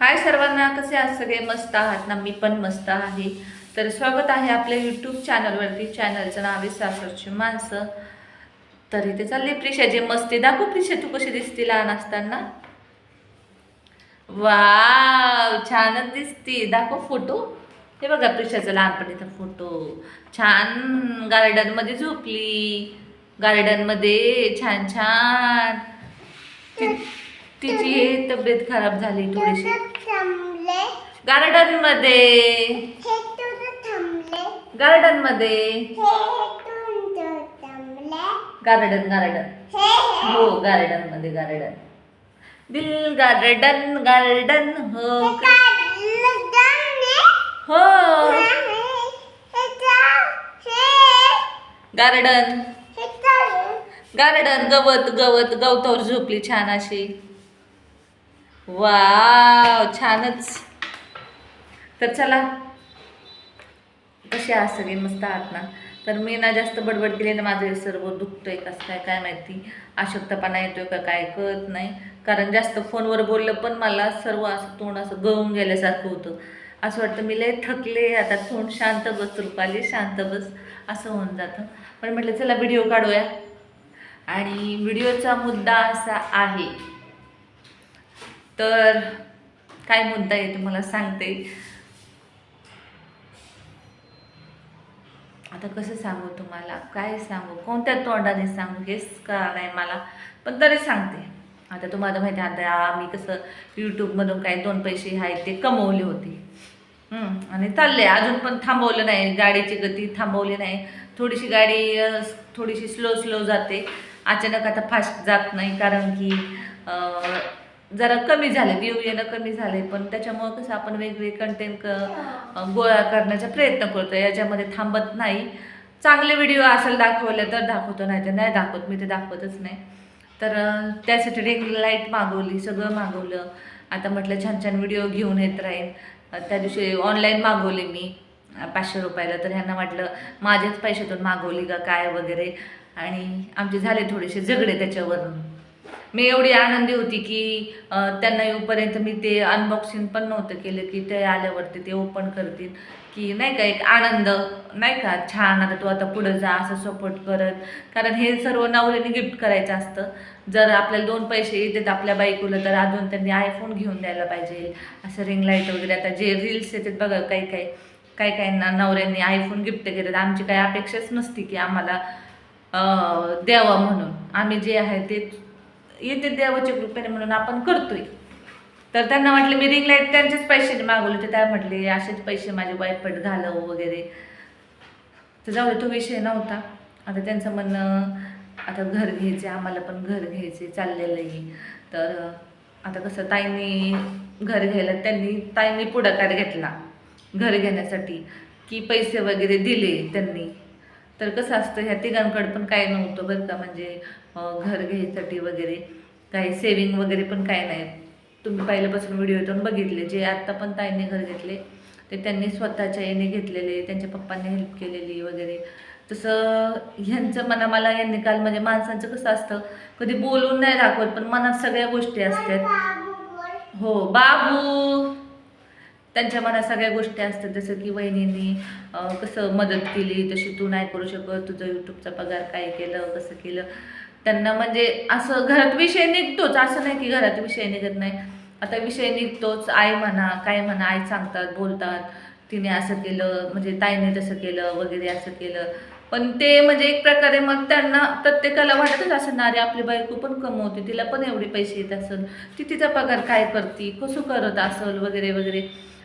हाय सर्वांना, कसे आहात सगळे? मस्त आहात ना? मी पण मस्त आहे. तर स्वागत आहे आपल्या यूट्यूब चॅनलवरती. चॅनलचं नाव आहे सासरची माणसं. तर इथे चालली प्रिशाची मस्ती. दाखव प्रिशा, तू कशी दिसती लहान असताना. वाव, छानच दिसती. दाखव फोटो. हे बघा प्रिशाचा लहानपणीचा फोटो. छान गार्डन मध्ये झोपली. गार्डन मध्ये छान छान. तिची तब्येत खराब झाली थोडीशी. गार्डन मध्ये, गार्डन मध्ये, गार्डन गार्डन, हो गार्डन मध्ये, गार्डन दिल गार्डन गार्डन, हो हो गार्डन गार्डन. गवत गवत गवतावर झोपली छान अशी. वाव, छानच. तर चला, कसे आहात सगळे? मस्त आहात ना? तर मी ना जास्त बडबड केली ना, माझं सर्व दुखतंय कसं काय काय माहिती. अशक्तपणा येतोय का काय कळत नाही. कारण जास्त फोनवर बोललं पण मला सर्व असं तोंड असं गळून गेल्यासारखं होतं. असं वाटतं मी लय थकले, आता तोंड शांत बस रुपाली, शांत बस, असं होऊन जातं. पण म्हटलं चला व्हिडिओ काढूया. आणि व्हिडिओचा मुद्दा असा आहे, तर काय मुद्दा आहे तुम्हाला सांगते. आता कसं सांगू तुम्हाला, काय सांगू, कोणत्या तोंडाने सांगू हेच कळलं नाही मला, पण तरी सांगते. आता तुम्हाला माहिती आहे, आता मी कसं यूट्यूबमधून काही 2 पैसे आहेत ते कमवले होते. आणि चालले, अजून पण थांबवलं नाही, गाडीची गती थांबवली नाही. थोडीशी गाडी थोडीशी स्लो स्लो जाते. अचानक आता फास्ट जात नाही, कारण की जरा कमी झाले, व्ह्यू येणं कमी झाले. पण त्याच्यामुळं कसं आपण वेगवेगळे कंटेंट गोळा करण्याचा प्रयत्न करतो, याच्यामध्ये थांबत नाही. चांगले व्हिडिओ असेल दाखवले तर दाखवतो, नाही तर नाही दाखवत, मी ते दाखवतच नाही. तर त्यासाठी रिंग लाईट मागवली, सगळं मागवलं. आता म्हटलं छान छान व्हिडिओ घेऊन येत राहील. त्या दिवशी ऑनलाईन मागवले मी 500 रुपयाला. तर ह्यांना म्हटलं माझ्याच पैशातून मागवली का काय वगैरे. आणि आमचे झाले थोडेसे झगडे त्याच्यावरून. मी एवढी आनंदी होती की त्यांना येऊपर्यंत मी ते अनबॉक्सिंग पण नव्हतं केलं, की ते आल्यावरती ते ओपन करतील, की नाही का एक आनंद, नाही का छान, आता तू आता पुढं जा असं सपोर्ट करत. कारण हे सर्व नवऱ्याने गिफ्ट करायचं असतं. जर आपल्याला 2 पैसे येतात आपल्या बायकोला, तर अजून त्यांनी आयफोन घेऊन द्यायला पाहिजे. असं रिंग लाईट वगैरे, आता जे रील्स येतात बघा, काही काहींना नवऱ्यांनी आयफोन गिफ्ट केले. आमची काही अपेक्षाच नसती की आम्हाला द्यावा म्हणून. आम्ही जे आहे ते येते देवाच्या कृपेने म्हणून आपण करतोय. तर त्यांना म्हटलं मी रिंग लाईट त्यांचेच पैशाने मागवले. तर त्या म्हटले असेच पैसे माझे वायपट घालव वगैरे. तर जाऊ दे, तो विषय नव्हता. आता त्यांचं म्हणणं, आता घर घ्यायचे, आम्हाला पण घर घ्यायचे चाललेलं आहे. तर आता कसं ताईंनी घर घ्यायला, ताईंनी पुढाकार घेतला घर घेण्यासाठी, की पैसे वगैरे दिले त्यांनी. तर कसं असतं, ह्या तिघांकडं पण काय नव्हतं बरं का, म्हणजे घर घ्यायसाठी वगैरे काही सेविंग वगैरे पण काय नाही. तुम्ही पहिल्यापासून व्हिडिओतून बघितले, जे आत्ता पण ताईंनी घर घेतले ते त्यांनी स्वतःच्या याने घेतलेले, त्यांच्या पप्पांनी हेल्प केलेली वगैरे. तसं ह्यांचं मला यांनी काल, म्हणजे माणसांचं कसं असतं, कधी बोलून नाही दाखवत पण मनात सगळ्या गोष्टी असतात. हो बाबू, त्यांच्या मनात सगळ्या गोष्टी असतात. जसं की वहिनींनी कसं मदत केली तशी तू नाही करू शकत, तुझं यूट्यूबचा पगार काय केलं, कसं केलं. त्यांना म्हणजे असं घरात विषय निघतोच, असं नाही की घरात विषय निघत नाही. आता विषय निघतोच. आई म्हणा काय म्हणा, आई सांगतात, बोलतात, तिने असं केलं, म्हणजे ताईने तसं केलं वगैरे, असं केलं. पण ते म्हणजे एक प्रकारे मग त्यांना प्रत्येकाला वाटतच असणार आहे, आपली बायको पण कमवते, तिला पण एवढे पैसे येत असेल, ती तिचा पगार काय करते, कसं करत असेल वगैरे वगैरे,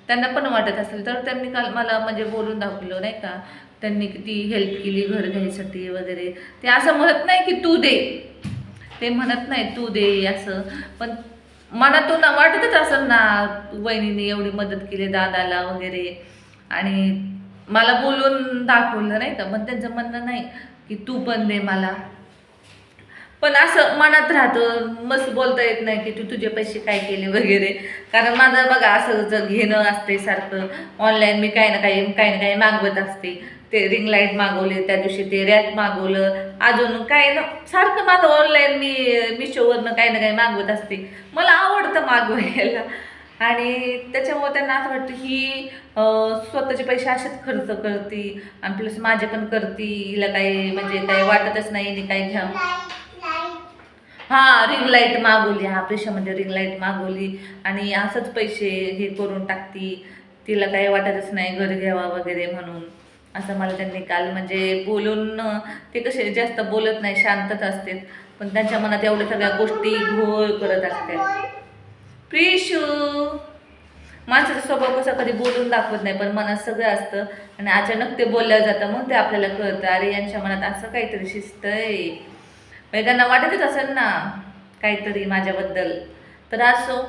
त्यांना पण वाटत असेल. तर त्यांनी काल मला म्हणजे बोलून दाखवलं, नाही का, त्यांनी किती हेल्प केली घर घ्यायसाठी वगैरे. ते असं म्हणत नाही की तू दे, ते म्हणत नाही तू दे असं, पण मनातून वाटतच असेल ना, वहिनीने एवढी मदत केली दादाला वगैरे. आणि मला बोलून दाखवलं, नाही का. पण त्यांचं म्हणणं नाही की तू पण दे मला, पण असं मनात राहतं, मस्त बोलता येत नाही की तू तुझे पैसे काय केले वगैरे. कारण माझं बघा असं जर घेणं असते सारखं ऑनलाईन, मी काही ना काही मागवत असते. ते रिंग लाईट मागवले त्या दिवशी, ते रॅक मागवलं, अजून काय ना सारखं माझं ऑनलाईन मी मिशोवरनं काही ना काही मागवत असते. मला आवडतं मागवायला. आणि त्याच्यामुळे त्यांना असं वाटतं ही स्वतःचे पैसे असेच खर्च करती आणि प्लस माझे पण करती, हिला काही म्हणजे काही वाटतच नाही हिने काही घ्या. हां, रिंग लाईट मागवली, हा पैशामध्ये रिंग लाईट मागवली आणि असंच पैसे हे करून टाकती, तिला काही वाटतच नाही घर घ्यावा वगैरे म्हणून. असं मला त्यांनी काल म्हणजे बोलून ते कसे जास्त बोलत नाही, शांतच असते, पण त्यांच्या मनात एवढ्या सगळ्या गोष्टी घोळ करत असतात. प्रिशू, माणसाचा स्वभाव कसा कधी बोलून दाखवत नाही, पण मनात सगळं असतं आणि अचानक ते बोलल्या जातं, मग ते आपल्याला कळतं अरे यांच्या मनात असं काहीतरी शिस्त आहे. म्हणजे त्यांना वाटतच असेल ना काहीतरी माझ्याबद्दल. तर असो,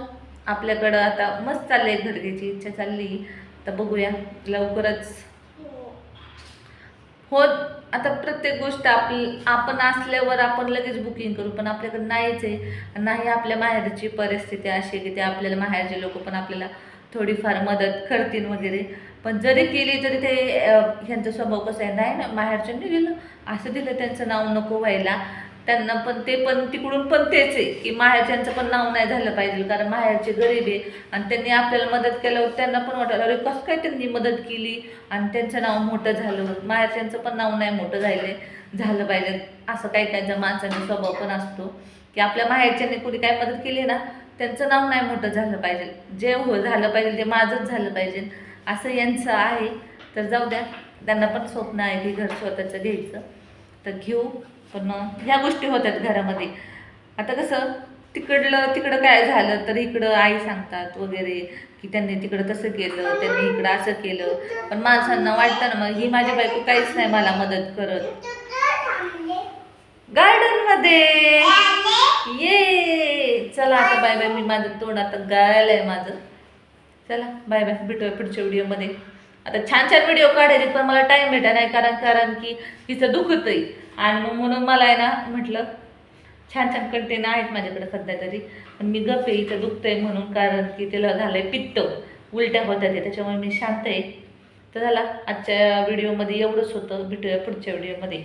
आपल्याकडं आता मस्त चाललंय, घर घ्यायची इच्छा चालली, तर बघूया लवकरच हो. आता प्रत्येक गोष्ट आपण असल्यावर आपण लगेच बुकिंग करू, पण आपल्याकडे नाहीच आहे. नाही आपल्या माहेरची परिस्थिती अशी की ते आपल्याला माहेरचे लोक पण आपल्याला थोडीफार मदत करतील वगैरे, पण जरी केली तरी ते ह्यांचा स्वभाव कसा आहे, नाही ना माहेरच्यांनी दिलं असं दिलं त्यांचं नाव नको व्हायला त्यांना, पण ते पण तिकडून पण तेच आहे की माहेरच्यांचं पण नाव नाही झालं पाहिजे, कारण माहेरचे गरीब आहे आणि त्यांनी आपल्याला मदत केल्यावर त्यांना पण वाटलं अरे कसं काय त्यांनी मदत केली आणि त्यांचं नाव मोठं झालं, माहेरच्यांचं पण नाव नाही मोठं झालं पाहिजे. असं काही काहीच्या माणसाने स्वभाव पण असतो की आपल्या माहेरच्यांनी कुणी काय मदत केली ना त्यांचं नाव नाही मोठं झालं पाहिजे, जे झालं पाहिजे ते माझंच झालं पाहिजे, असं यांचं आहे. तर जाऊ द्या, त्यांना पण स्वप्न आहे की घर स्वतःचं घ्यायचं, तर घेऊ. पण ह्या गोष्टी होतात घरामध्ये. आता कसं तिकडं काय झालं तर इकडं आई सांगतात वगैरे की त्यांनी तिकडं तसं केलं, त्यांनी इकडं असं केलं, पण माणसांना वाटतं ना मग ही माझी बायको काहीच नाही मला मदत करत. गार्डन मध्ये ये चला, आता बाय बाय. मी माझं तोंड आता गाळलंय माझं. चला बाय बाय, भेटूया पुढच्या व्हिडिओमध्ये. आता छान छान व्हिडिओ काढायचे पण मला टाईम भेटा नाही, कारण की तिचं दुखतंय आणि मग म्हणून मला आहे ना म्हटलं छान छान कंटेन आहेत माझ्याकडे सध्या तरी, पण मी गप्प आहे इथं दुखतंय म्हणून, कारण की तिला झालंय पित्त, उलट्या होत्या ते, त्याच्यामुळे मी शांत आहे. तर झाला आजच्या व्हिडिओमध्ये एवढंच होतं. भेटूया पुढच्या व्हिडिओमध्ये.